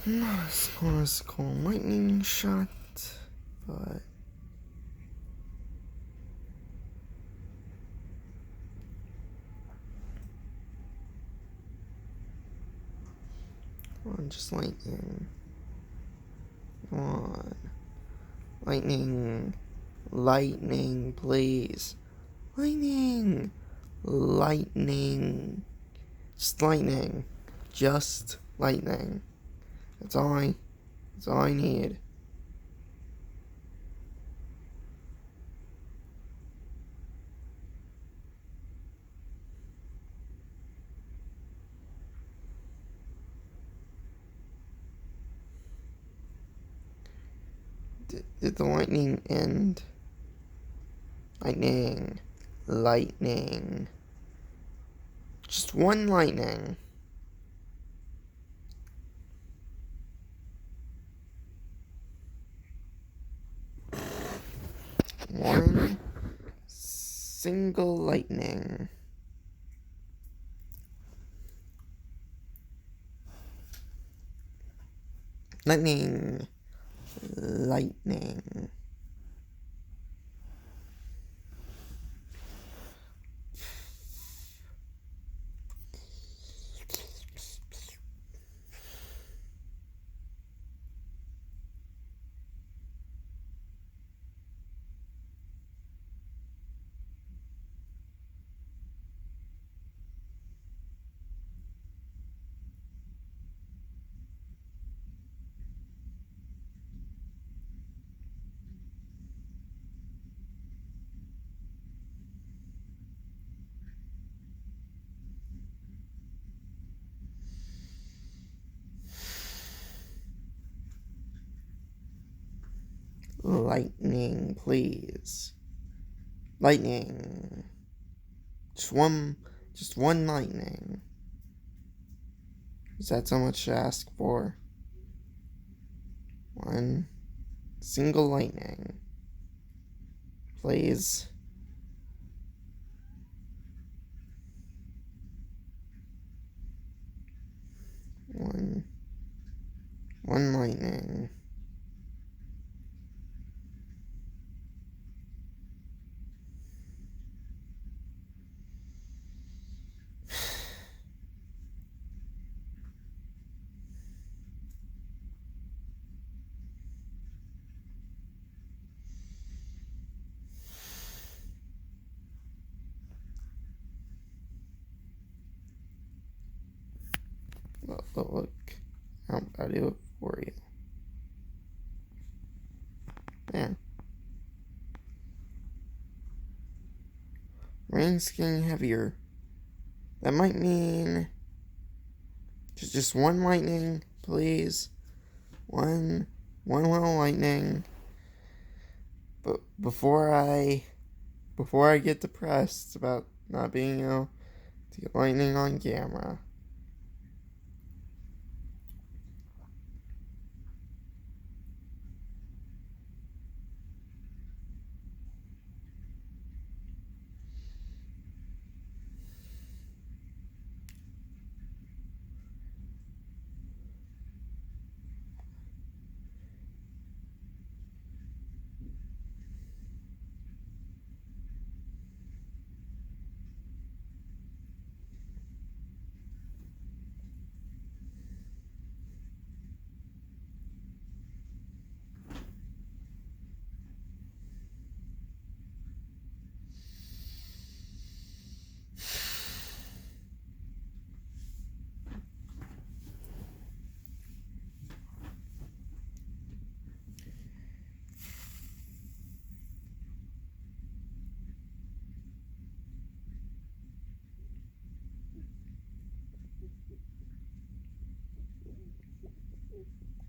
Not as far as cold lightning shot, but come on, just lightning. Come on. Lightning. Lightning, please. Lightning. Lightning. Just lightning. Just lightning. That's all I need. Did the lightning end? Lightning. Lightning. Just one lightning. One single lightning. Lightning. Lightning. Lightning, please. Lightning. Just one lightning. Is that so much to ask for? One single lightning. Please. One lightning. Look, I'll do it for you. There. Rain's getting heavier. That might mean just one lightning, please. One little lightning. But before I get depressed about not being able to get lightning on camera.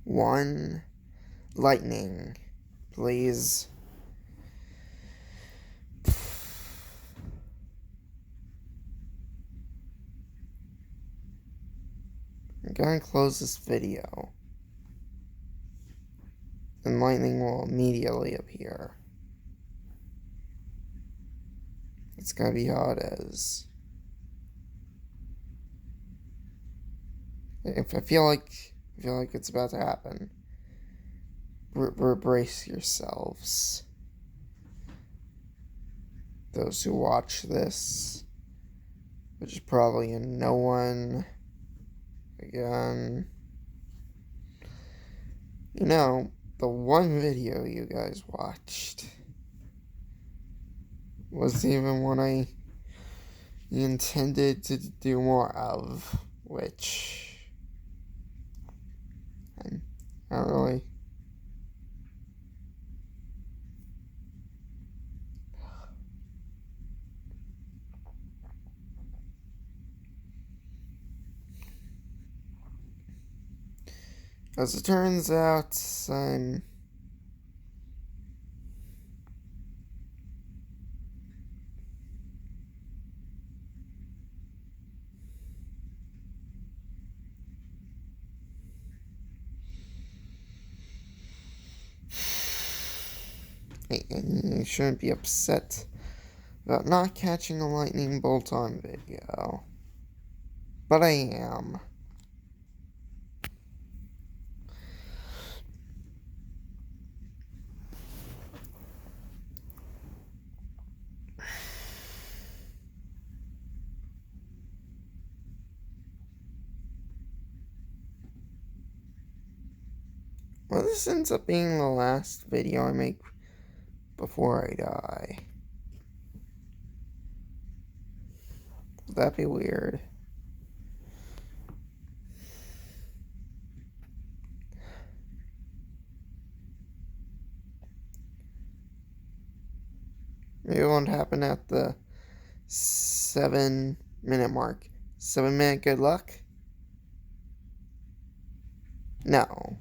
One lightning, please. I'm gonna close this video, and lightning will immediately appear. It's gonna be how it is. If I feel like I feel like it's about to happen. Brace yourselves. Those who watch this, which is probably no one. Again, you know, the one video you guys watched was even one I intended to do more of, which I don't really. As it turns out, I'm you shouldn't be upset about not catching a lightning bolt on video. But I am. Well, this ends up being the last video I make before I die. Would that be weird? Maybe it won't happen at the 7-minute mark. 7-minute good luck? No.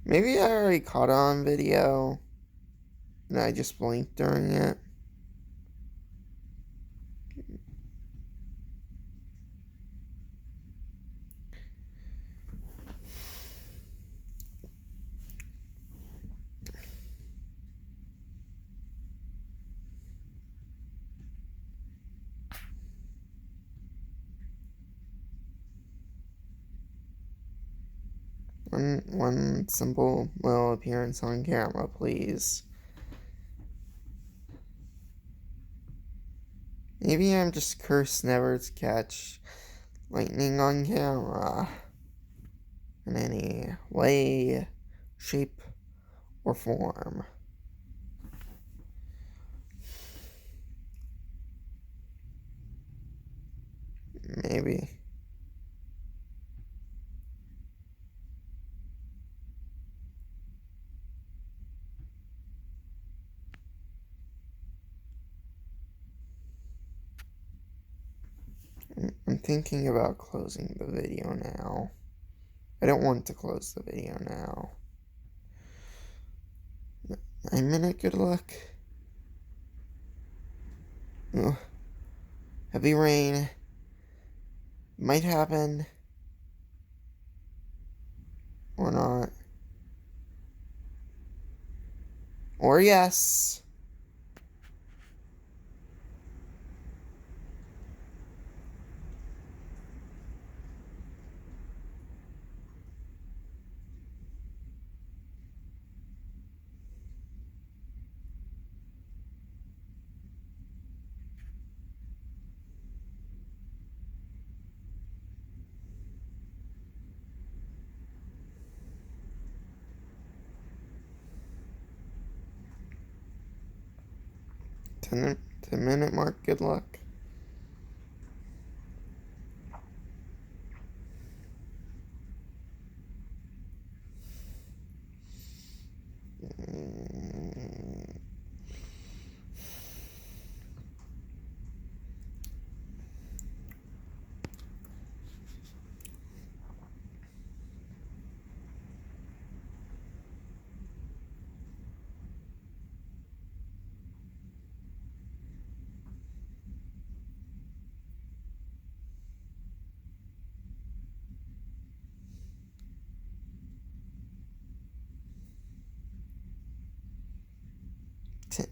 Maybe I already caught it on video and I just blinked during it. One simple little appearance on camera, please. Maybe I'm just cursed never to catch lightning on camera in any way, shape, or form. Maybe. I'm thinking about closing the video now. I don't want to close the video now. 9-minute good luck. Ugh. Heavy rain. Might happen. Or not. Or yes. Ten minute mark, good luck.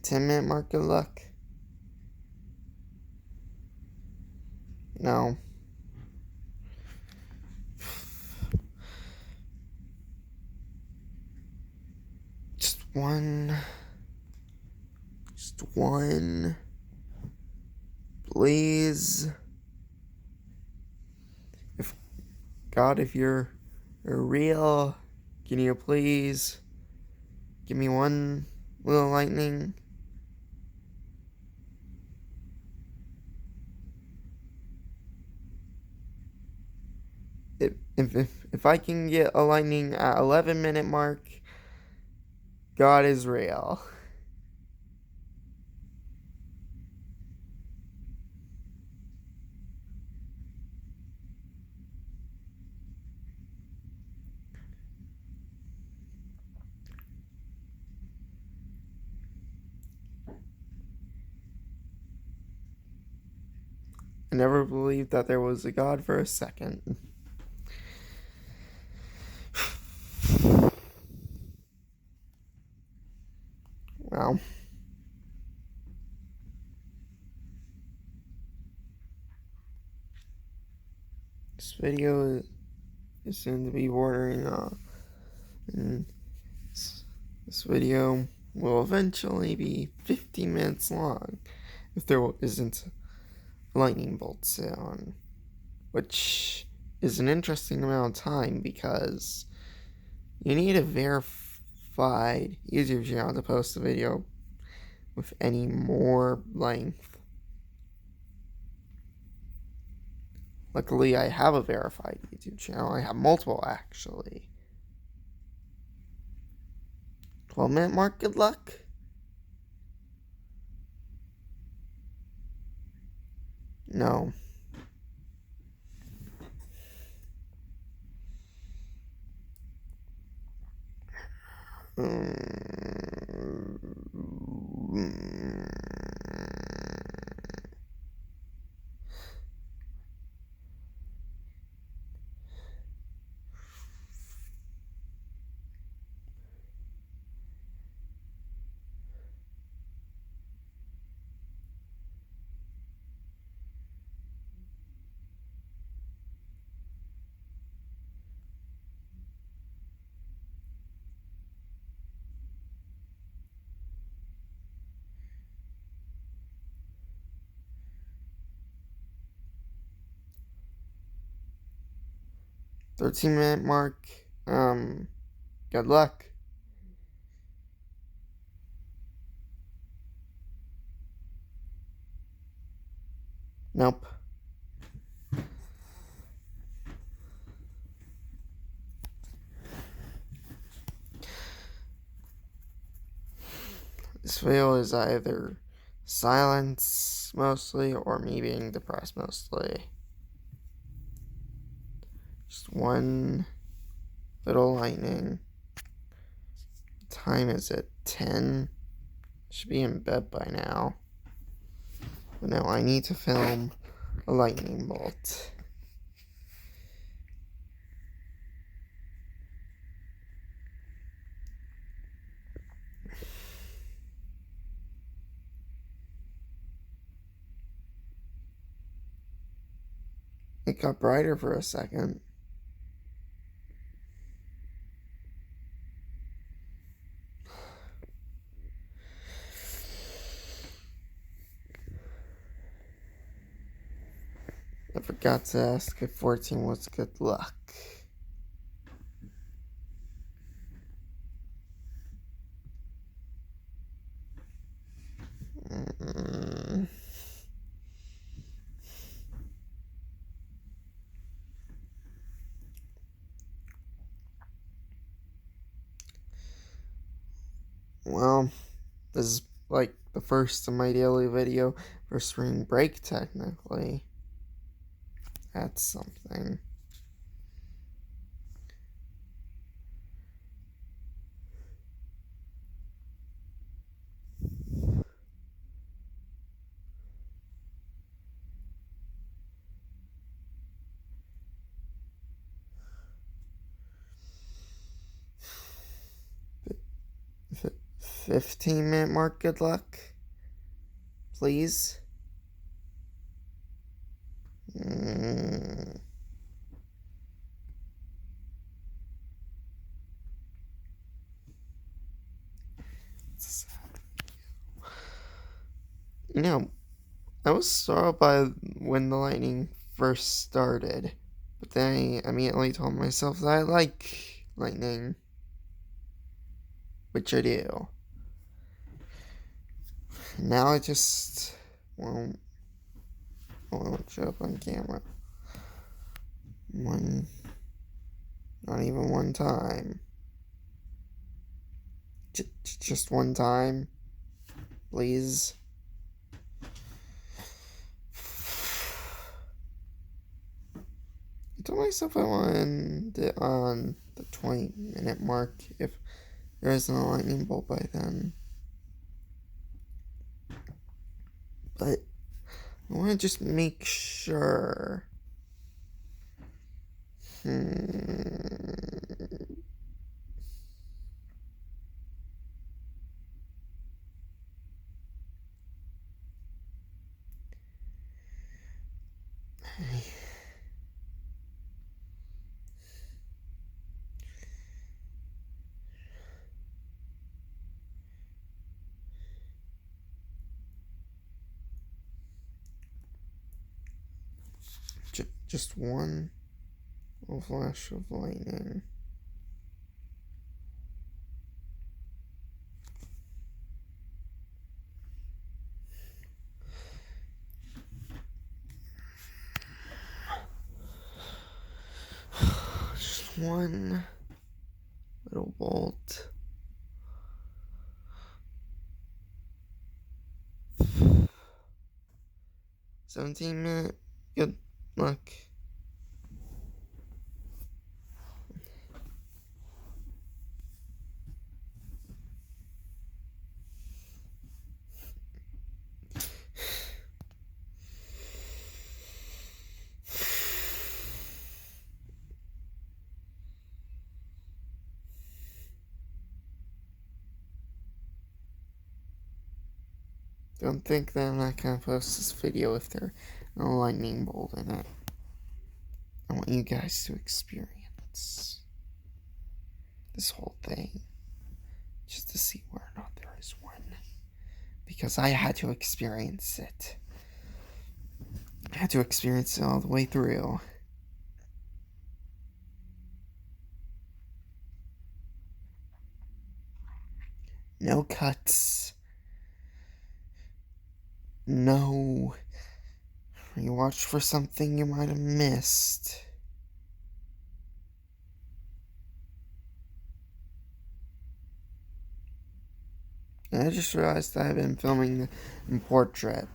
Ten minute mark, good luck. No. Just one. Just one. Please. If you're real, can you please give me one little lightning? If I can get a lightning at 11-minute mark, God is real. I never believed that there was a God for a second. Well, this video is soon to be bordering and this video will eventually be 15 minutes long if there isn't a lightning bolt soon, which is an interesting amount of time because you need a verified YouTube channel to post a video with any more length. Luckily, I have a verified YouTube channel. I have multiple, actually. 12-minute mark, good luck. No. $13-minute mark. Good luck. Nope. This video is either silence mostly or me being depressed mostly. Just one little lightning. Time is at 10. Should be in bed by now. But now I need to film a lightning bolt. It got brighter for a second. I forgot to ask if 14 was good luck. Well, this is like the first of my daily video for spring break, technically. That's something. F 15-minute mark, good luck. Please. Mm. You know, I was startled by when the lightning first started, but then I immediately told myself that I like lightning, which I do. Now I just won't, won't show up on camera. Not even one time. Just one time, please. I told myself I wanted it on the 20-minute mark if there isn't a lightning bolt by then. But I want to just make sure. Just one little flash of lightning. Just one little bolt. $17-minute. Good luck. Don't think that I'm not gonna post this video if there's no lightning bolt in it. I want you guys to experience this whole thing, just to see whether or not there is one. Because I had to experience it. I had to experience it all the way through. No cuts. No. You watch for something you might have missed. And I just realized I've been filming in portrait.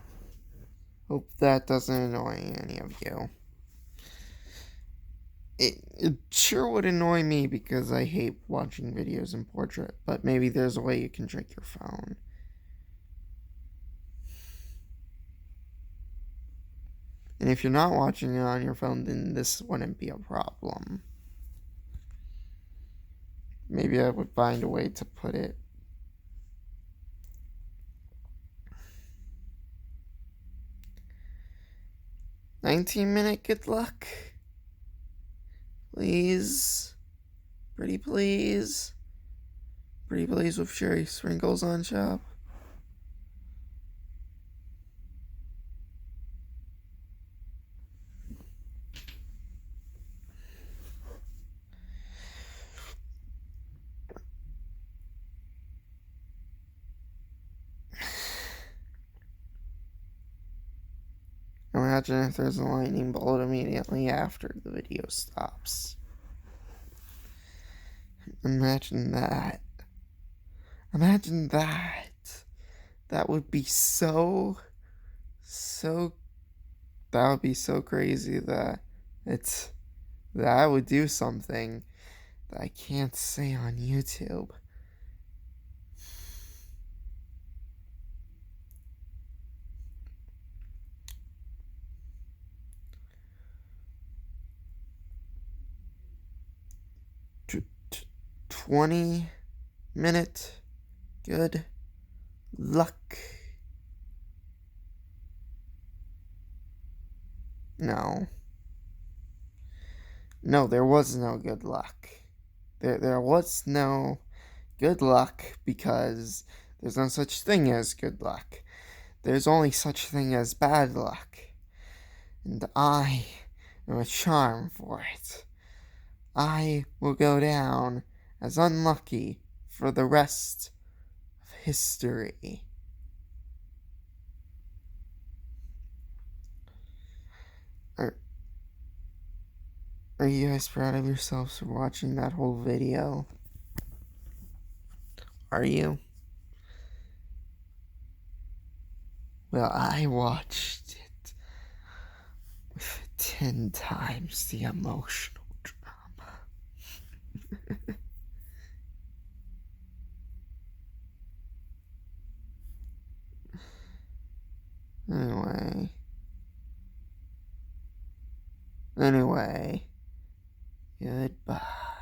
Hope that doesn't annoy any of you. It sure would annoy me because I hate watching videos in portrait, but maybe there's a way you can trick your phone. And if you're not watching it on your phone, then this wouldn't be a problem. Maybe I would find a way to put it. $19-minute good luck. Please. Pretty please. Pretty please with cherry sprinkles on top. Imagine if there's a lightning bolt immediately after the video stops. Imagine that. Imagine that. That would be so that would be so crazy that I would do something that I can't say on YouTube. T- 20-minute good luck. No. No, there was no good luck. There was no good luck because there's no such thing as good luck. There's only such thing as bad luck. And I am a charm for it. I will go down as unlucky for the rest of history. Are, are you guys proud of yourselves for watching that whole video? Are you? Well, I watched it with 10 times the emotional drama. Anyway, goodbye.